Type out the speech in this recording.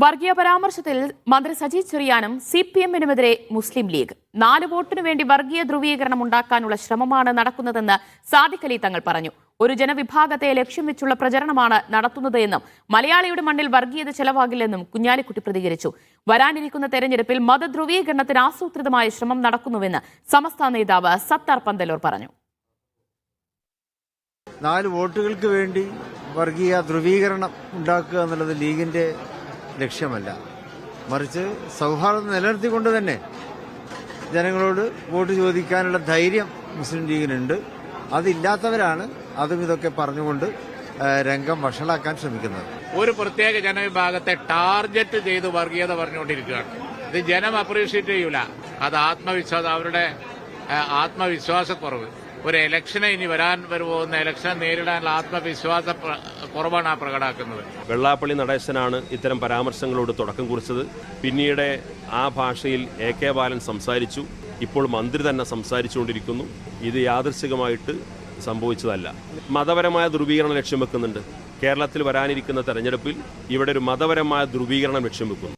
വർഗീയ പരാമർശത്തിൽ മന്ത്രി സജി ചെറിയാനും CPM-നുമെതിരെ മുസ്ലിം ലീഗ് 4 വോട്ടിനു വേണ്ടി വർഗീയ ധ്രുവീകരണം ഉണ്ടാക്കാനുള്ള ശ്രമമാണ് നടക്കുന്നതെന്ന് സാദിഖ് അലി തങ്ങൾ പറഞ്ഞു. ഒരു ജനവിഭാഗത്തെ ലക്ഷ്യം വെച്ചുള്ള പ്രചരണമാണ് നടത്തുന്നത് എന്നും മലയാളിയുടെ മണ്ണിൽ വർഗീയത ചെലവാകില്ലെന്നും കുഞ്ഞാലിക്കുട്ടി പ്രതികരിച്ചു. വരാനിരിക്കുന്ന തെരഞ്ഞെടുപ്പിൽ മതധ്രുവീകരണത്തിന് ആസൂത്രിതമായ ശ്രമം നടക്കുന്നുവെന്ന് സമസ്ത നേതാവ് സത്താർ പന്തലൂർ പറഞ്ഞു. 4 വോട്ടുകൾക്ക് വേണ്ടി വർഗീയ ധ്രുവീകരണം ഉണ്ടാക്കുക എന്നുള്ളത് ലീഗിന്റെ ലക്ഷ്യമല്ല, മറിച്ച് സൗഹാർദ്ദം നിലനിർത്തിക്കൊണ്ട് തന്നെ ജനങ്ങളോട് വോട്ട് ചോദിക്കാനുള്ള ധൈര്യം മുസ്ലിം ലീഗിനുണ്ട്. അതില്ലാത്തവരാണ് അതും ഇതൊക്കെ പറഞ്ഞുകൊണ്ട് രംഗം വഷളാക്കാൻ ശ്രമിക്കുന്നത്. ഒരു പ്രത്യേക ജനവിഭാഗത്തെ ടാർഗറ്റ് ചെയ്ത് വർഗീയത പറഞ്ഞുകൊണ്ടിരിക്കുകയാണ്. ഇത് ജനം അപ്രീഷിയേറ്റ് ചെയ്യൂല. അത് ആത്മവിശ്വാസം, അവരുടെ ആത്മവിശ്വാസക്കുറവ്. ഒരു ഇലക്ഷനെ ഇനി വരാൻ പോകുന്ന ഇലക്ഷനെ നേരിടാനുള്ള ആത്മവിശ്വാസ കുറവാണ് പ്രകടമാക്കുന്നത്. വെള്ളാപ്പള്ളി നടേശനാണ് ഇത്തരം പരാമർശങ്ങളോട് തുടക്കം കുറിച്ചത്. പിന്നീട് ആ ഭാഷയിൽ AK ബാലൻ സംസാരിച്ചു. ഇപ്പോൾ മന്ത്രി തന്നെ സംസാരിച്ചുകൊണ്ടിരിക്കുന്നു. ഇത് യാദൃശ്ചികമായിട്ട് സംഭവിച്ചതല്ല. മതപരമായ ധ്രുവീകരണം ലക്ഷ്യം വെക്കുന്നുണ്ട്. കേരളത്തിൽ വരാനിരിക്കുന്ന തെരഞ്ഞെടുപ്പിൽ ഇവിടെ ഒരു മതപരമായ ധ്രുവീകരണം ലക്ഷ്യം വെക്കുന്നു.